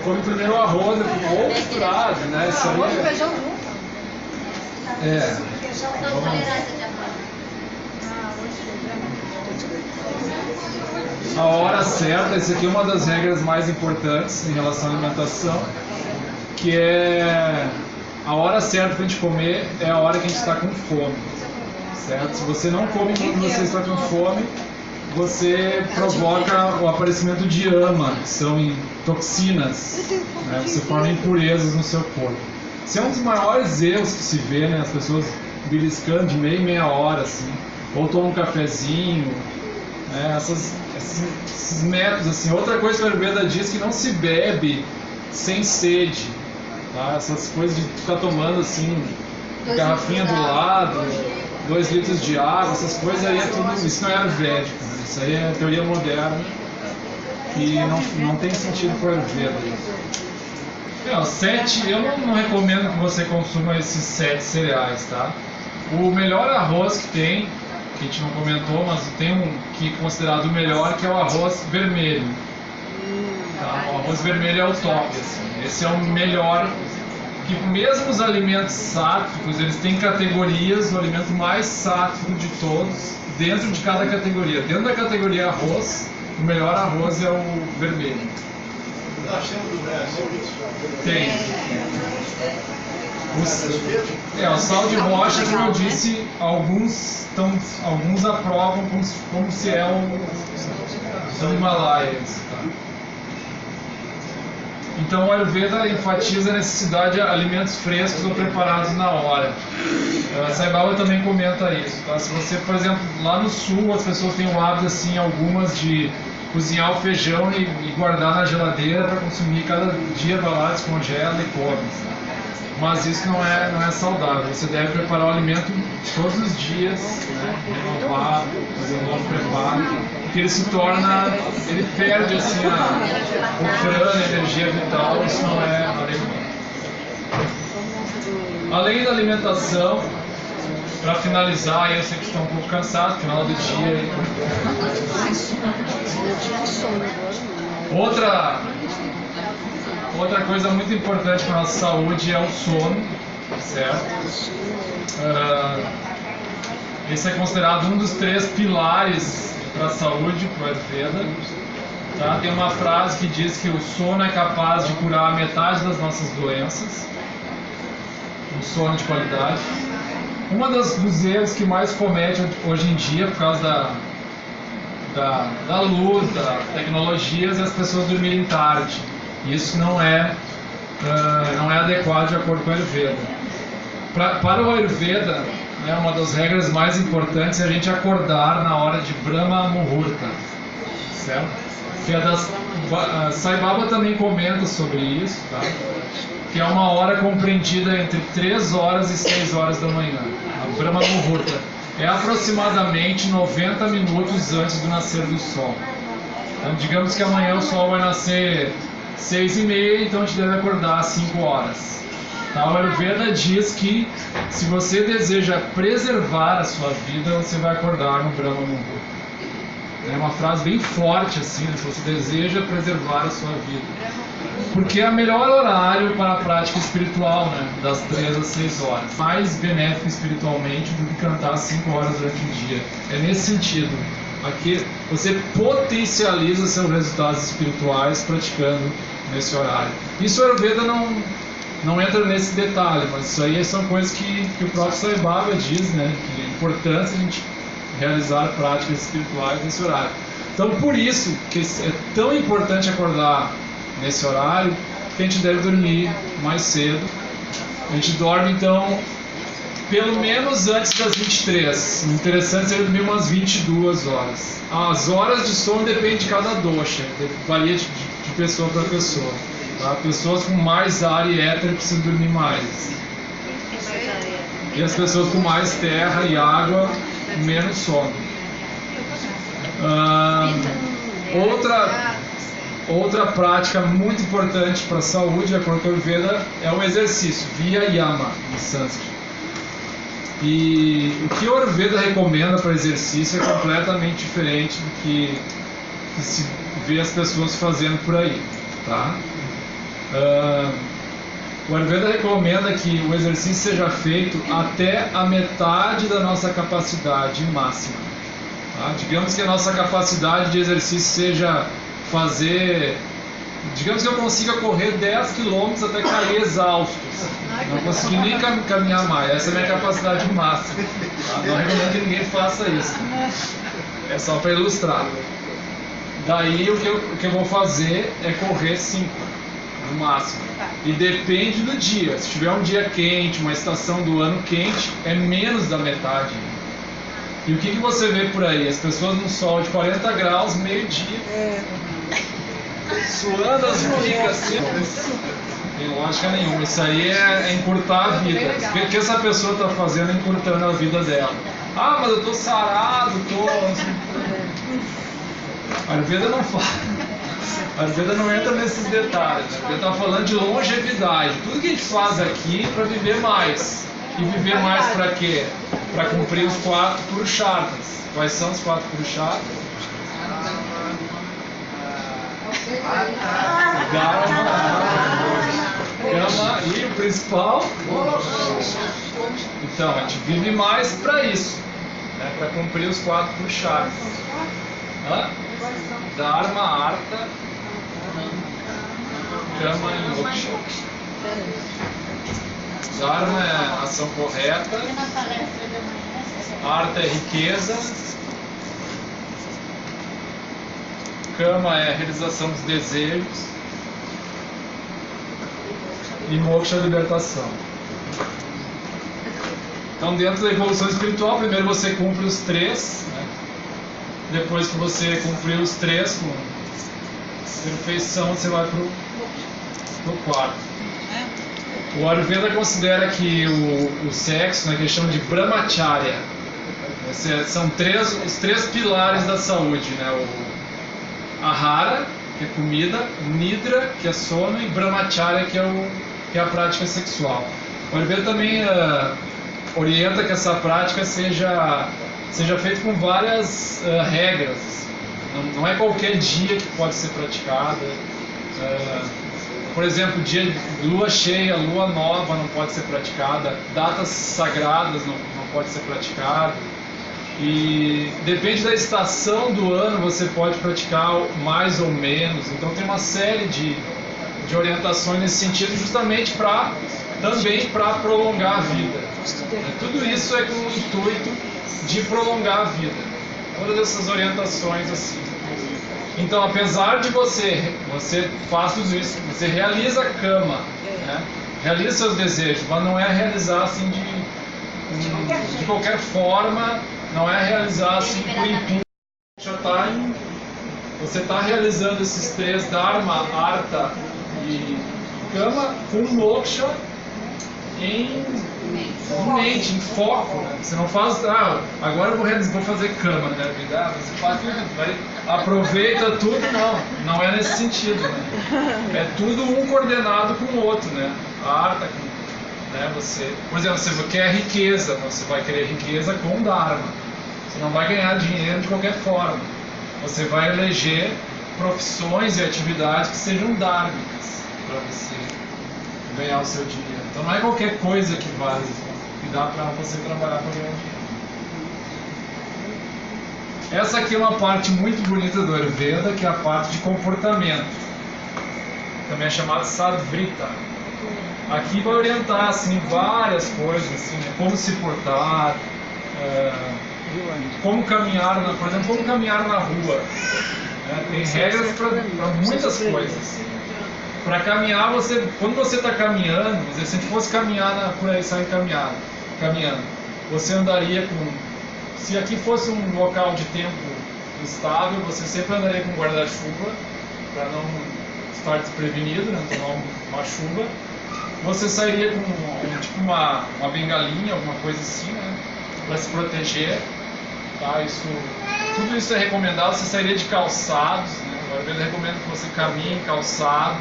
come primeiro o arroz, ou misturado, né? Isso aí Feijão junto. Não, tolerância de arroz. A hora certa, essa aqui é uma das regras mais importantes em relação à alimentação, que é a hora certa para a gente comer é a hora que a gente está com fome, certo? Se você não come quando você está com fome, você provoca o aparecimento de ama, que são toxinas, né? Você forma impurezas no seu corpo. Isso é um dos maiores erros que se vê, né? As pessoas beliscando de meia hora, assim, ou tomam um cafezinho, né? Esses métodos, assim. Outra coisa que a Ayurveda diz que não se bebe sem sede, tá? Essas coisas de ficar tomando, assim, garrafinha do lado, 2 litros de água, essas coisas aí é tudo, isso não é ayurvédico, né? Isso aí é teoria moderna e não tem sentido para o Ayurveda. Eu não recomendo que você consuma esses 7 cereais, tá? O melhor arroz que tem, que a gente não comentou, mas tem um que é considerado o melhor, que é o arroz vermelho. Tá? O arroz vermelho é o top, assim. Esse é o melhor, que mesmo os alimentos sátvicos, eles têm categorias, o alimento mais sátrico de todos, dentro de cada categoria. Dentro da categoria arroz, o melhor arroz é o vermelho. Tem. O sal de rocha, como eu disse, alguns aprovam como se é o Himalaias. Tá? Então o Ayurveda enfatiza a necessidade de alimentos frescos ou preparados na hora. Sai Baba também comenta isso. Tá? Se você, por exemplo, lá no sul as pessoas têm o hábito assim, algumas de cozinhar o feijão e guardar na geladeira para consumir cada dia, vai lá, descongela e come. Mas isso não é saudável. Você deve preparar o alimento todos os dias, né? Renovar, fazer um novo preparo, porque ele se torna, ele perde assim o prana, a energia vital. Isso não é adequado. Além da alimentação, para finalizar, eu sei que estão um pouco cansados, final do dia. Outra coisa muito importante para a nossa saúde é o sono, certo? Esse é considerado um dos 3 pilares para a saúde, para o Ayurveda. Tá? Tem uma frase que diz que o sono é capaz de curar metade das nossas doenças. Um sono de qualidade. Dos erros que mais comete hoje em dia, por causa da luz, das tecnologias, é as pessoas dormirem tarde. Isso não é adequado de acordo com o Ayurveda. Para o Ayurveda, né, uma das regras mais importantes é a gente acordar na hora de Brahma Muhurta, certo? Que Sai Baba também comenta sobre isso, tá? Que é uma hora compreendida entre 3 horas e 6 horas da manhã. A Brahma Muhurta é aproximadamente 90 minutos antes do nascer do sol. Então, digamos que amanhã o sol vai nascer 6h30, então a gente deve acordar às 5 horas. Tá? O Ayurveda diz que se você deseja preservar a sua vida, você vai acordar no Brahma Muhurta. É uma frase bem forte assim, né? Se você deseja preservar a sua vida. Porque é o melhor horário para a prática espiritual, né? Das 3 às 6 horas. Mais benéfico espiritualmente do que cantar 5 horas durante o dia. É nesse sentido. Aqui você potencializa seus resultados espirituais praticando nesse horário. Isso o Ayurveda não entra nesse detalhe, mas isso aí são coisas que o próprio Sai Baba diz, né? Que é importante a gente realizar práticas espirituais nesse horário. Então, por isso que é tão importante acordar nesse horário, que a gente deve dormir mais cedo. A gente dorme, então, pelo menos antes das 23. O interessante seria dormir umas 22 horas. As horas de sono dependem de cada dosha, varia de pessoa para pessoa. Tá? Pessoas com mais ar e éter precisam dormir mais. E as pessoas com mais terra e água, menos sono. Outra prática muito importante para a saúde, de acordo com a Ayurveda, é o exercício, via yama, em sânscrito. E o que o Ayurveda recomenda para exercício é completamente diferente do que se vê as pessoas fazendo por aí. Tá? O Ayurveda recomenda que o exercício seja feito até a metade da nossa capacidade máxima. Tá? Digamos que a nossa capacidade de exercício seja fazer... Digamos que eu consiga correr 10 km até cair exausto. Não consegui nem caminhar mais. Essa é a minha capacidade máxima. Tá? Não recomendo que ninguém faça isso. É só para ilustrar. Daí o que eu vou fazer é correr 5 no máximo. E depende do dia. Se tiver um dia quente, uma estação do ano quente, é menos da metade. E o que você vê por aí? As pessoas num sol de 40 graus, meio-dia, suando as bicas assim. Não tem lógica nenhuma. Isso aí é encurtar a vida. O que essa pessoa está fazendo encurtando a vida dela? Ah, mas eu estou sarado, A Ayurveda não fala. A Ayurveda não entra nesses detalhes. A Ayurveda está falando de longevidade. Tudo que a gente faz aqui é para viver mais. E viver mais para quê? Para cumprir os 4 Purusharthas. Quais são os 4 Purusharthas? Dharma e o principal. Então, a gente vive mais para isso, né? Para cumprir os 4 Purusharthas. Dharma, Artha, Kama e Moksha. Dharma é a ação correta, Artha é riqueza, Kama é a realização dos desejos e moksha, libertação. Então, dentro da evolução espiritual, primeiro você cumpre os 3, né? Depois que você cumprir os 3 com perfeição, você vai para o 4. O Ayurveda considera que o sexo, né, que eles chamam de brahmacharya, são os 3 pilares da saúde, né? O ahara, que é comida, nidra, que é sono, e brahmacharya, que é a prática sexual. O Ayurveda também orienta que essa prática seja feita com várias regras. Não é qualquer dia que pode ser praticada. Por exemplo, dia de lua cheia, lua nova não pode ser praticada, datas sagradas não pode ser praticada. E depende da estação do ano, você pode praticar mais ou menos. Então tem uma série de orientações nesse sentido, justamente também para prolongar a vida. Tudo isso é com o intuito de prolongar a vida. Todas essas orientações assim. Então, apesar de você faz tudo isso, você realiza a cama, né? Realiza seus desejos, mas não é realizar assim de qualquer forma, não é realizar assim por impulso. Você está realizando esses 3, Dharma, Artha e Kama, com moksha em mente, em foco, né? Você não faz, agora eu vou fazer cama na minha vida, você faz tudo, aproveita tudo, não é nesse sentido, né? É tudo um coordenado com o outro, né? A arte, né? Por exemplo, você quer riqueza, você vai querer riqueza com Dharma, você não vai ganhar dinheiro de qualquer forma, você vai eleger profissões e atividades que sejam dármicas para você ganhar o seu dinheiro. Então não é qualquer coisa que dá para você trabalhar para ganhar dinheiro. Essa aqui é uma parte muito bonita do Ayurveda, que é a parte de comportamento. Também é chamada Sadvrita. Aqui vai orientar assim, várias coisas, assim, né? Como se portar, como caminhar, por exemplo, como caminhar na rua. Né? Tem regras para muitas coisas. Para caminhar, quando você está caminhando, se a gente fosse caminhar por aí, sair caminhando, você andaria se aqui fosse um local de tempo instável, você sempre andaria com guarda-chuva, para não estar desprevenido, né, tomar uma chuva. Você sairia com tipo uma bengalinha, alguma coisa assim, né, para se proteger. Tá? Tudo isso é recomendado. Você sairia de calçados, né? O Ayurveda recomenda que você caminhe calçado.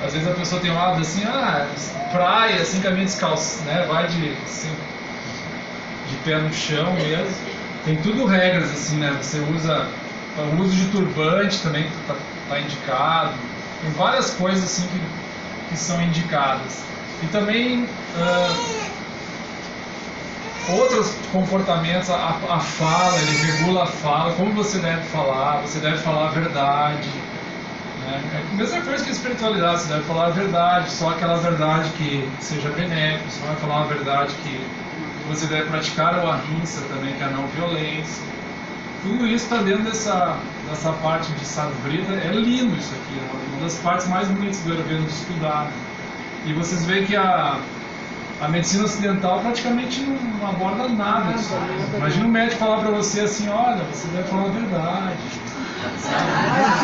Às vezes a pessoa tem um lado assim, praia, assim, caminha descalço, né? Vai de pé no chão mesmo. Tem tudo regras assim, né? Você usa o uso de turbante também tá indicado. Tem várias coisas assim que são indicadas. E também outros comportamentos, a fala, ele regula a fala, como você deve falar a verdade. É a mesma coisa que a espiritualidade, você deve falar a verdade, só aquela verdade que seja benéfica, você vai falar a verdade que você deve praticar o ahimsa também, que é a não violência. Tudo isso está dentro dessa parte de Sadvrita. É lindo isso aqui, é uma das partes mais bonitas do Ayurveda de estudar. E vocês veem que a medicina ocidental praticamente não aborda nada disso. Imagina um médico falar para você assim, olha, você deve falar a verdade.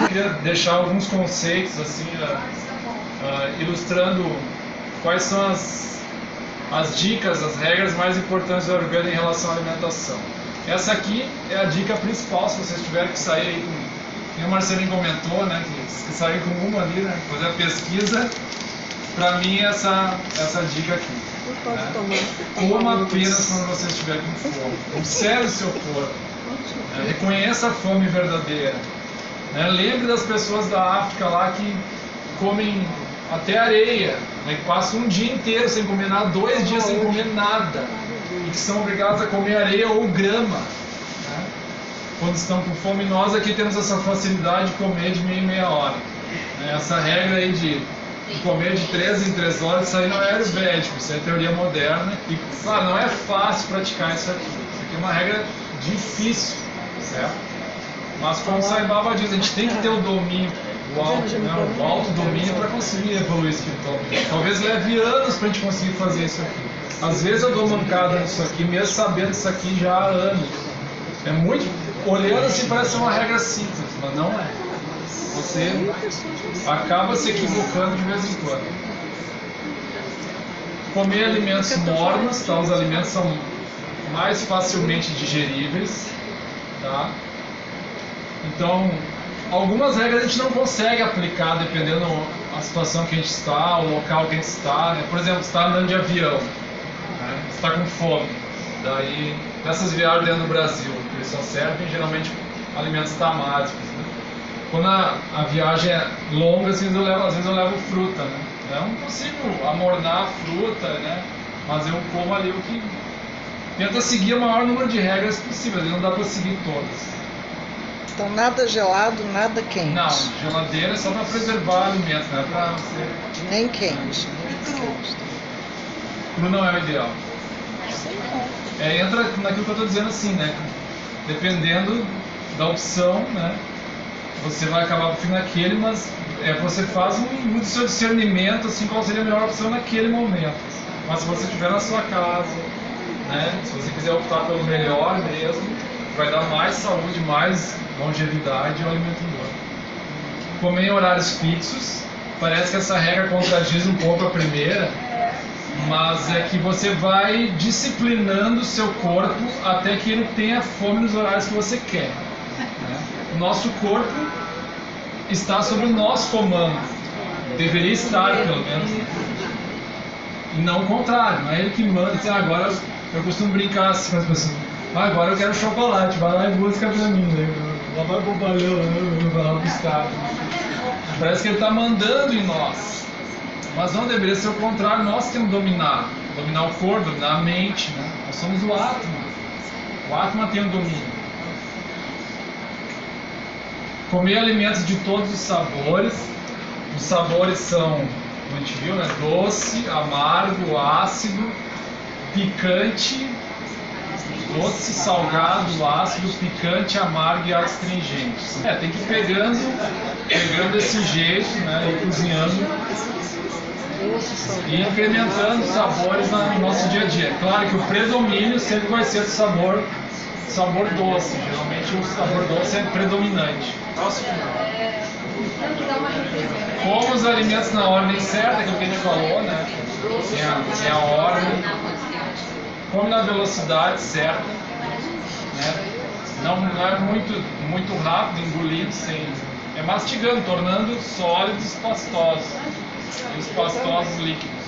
Eu queria deixar alguns conceitos assim, ilustrando quais são as dicas, as regras mais importantes do Ayurveda em relação à alimentação. Essa aqui é a dica principal, se vocês tiverem que sair aí como o Marcelinho comentou, né, que sair com uma ali, né, fazer a pesquisa, para mim essa dica aqui. Né? Coma apenas quando você estiver com fome. Observe o seu corpo. Reconheça a fome verdadeira. Lembre das pessoas da África lá que comem até areia, que passam um dia inteiro sem comer nada, 2 dias sem comer nada, e que são obrigados a comer areia ou grama. Quando estão com fome, nós aqui temos essa facilidade de comer de meia em meia hora. Essa regra aí de comer de 3 em 3 horas, isso aí não é ayurvédico, isso é teoria moderna. E claro, não é fácil praticar isso aqui. Isso aqui é uma regra difícil, certo? Mas como Sai Baba diz, a gente tem que ter o domínio o autodomínio para conseguir evoluir espiritualmente. Talvez leve anos para a gente conseguir fazer isso aqui. Às vezes eu dou mancada nisso aqui, mesmo sabendo isso aqui já há anos. É muito. Olhando assim parece uma regra simples, mas não é. Você acaba se equivocando de vez em quando. Comer alimentos mornos, tá? Os alimentos são mais facilmente digeríveis, tá? Então, algumas regras a gente não consegue aplicar dependendo da situação que a gente está, o local que a gente está, né? Por exemplo, você está andando de avião, né? Você está com fome, daí nessas viagens dentro do Brasil, eles só servem geralmente alimentos tamáticos, né? Quando a viagem é longa, às vezes eu levo fruta, né? Eu não consigo amornar a fruta, né? Mas eu como ali o que... Tenta seguir o maior número de regras possível, não dá para seguir todas. Então nada gelado, nada quente. Não, geladeira é só para preservar alimentos, não é para você... Nem quente. Cru não é o ideal. Entra naquilo que eu estou dizendo assim, né? Dependendo da opção, né? Você vai acabar por fim naquele, mas você faz muito seu discernimento, assim, qual seria a melhor opção naquele momento. Mas se você estiver na sua casa, né? Se você quiser optar pelo melhor mesmo, vai dar mais saúde, mais longevidade ao alimento bom. Comer em horários fixos, parece que essa regra contradiz um pouco a primeira, mas é que você vai disciplinando o seu corpo até que ele tenha fome nos horários que você quer, né? O nosso corpo está sob o nosso comando, deveria estar pelo menos, e não o contrário, não é ele que manda. Assim, agora eu costumo brincar assim com as pessoas, agora eu quero chocolate, vai lá e busca pra mim, né? Lá vai pro balão, vai lá buscar. Parece que ele está mandando em nós, mas não deveria ser o contrário. Nós temos que dominar o corpo, dominar a mente, né? Nós somos o Atma tem o domínio. Comer alimentos de todos os sabores. Os sabores são, como a gente viu, né? Doce, amargo, ácido, picante, doce, salgado, ácido, picante, amargo e astringente. Tem que ir pegando desse jeito, né? E cozinhando e incrementando os sabores no nosso dia a dia. Claro que o predomínio sempre vai ser do sabor doce. Geralmente o sabor doce é predominante. Como os alimentos na ordem certa, que é o que a gente falou, né? Tem a ordem. Come na velocidade certa, né? Não é muito rápido, engolindo, é mastigando, tornando sólidos pastosos. E os pastosos líquidos.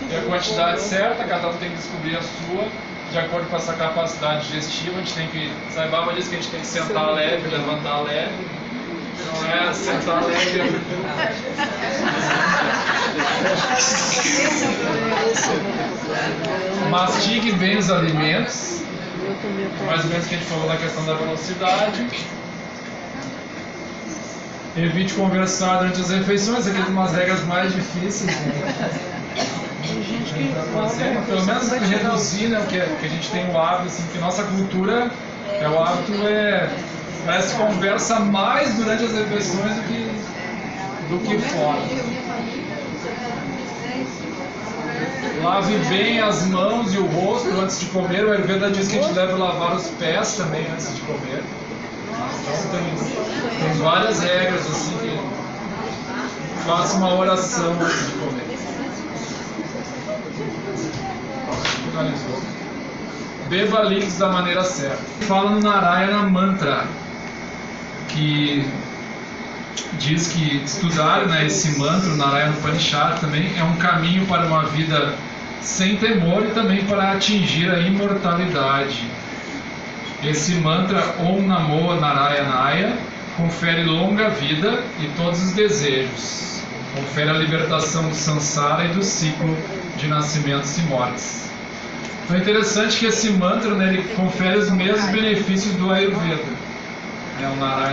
Tem a quantidade certa, cada um tem que descobrir a sua, de acordo com essa capacidade digestiva. A gente tem que, Saibaba diz que a gente tem que sentar leve, levantar leve. Não é sentar leve. Mastigue bem os alimentos, mais ou menos o que a gente falou na questão da velocidade. Evite conversar durante as refeições, aqui tem umas regras mais difíceis, né? Pelo menos reduzir, né, o que a gente tem o hábito, assim, que nossa cultura o hábito parece que conversa mais durante as refeições do que fora. Lave bem as mãos e o rosto antes de comer. O Ayurveda diz que a gente deve lavar os pés também antes de comer. Então tem várias regras assim que faça uma oração antes de comer. Finalizou. Beba líquidos da maneira certa. Fala no Narayana Mantra, que diz que estudar, né, esse mantra, o Narayana Upanishad, também é um caminho para uma vida sem temor e também para atingir a imortalidade. Esse mantra Om Namo Narayanaya confere longa vida e todos os desejos, confere a libertação do samsara e do ciclo de nascimentos e mortes. Então é interessante que esse mantra, né, ele confere os mesmos benefícios do Ayurveda. O Narayana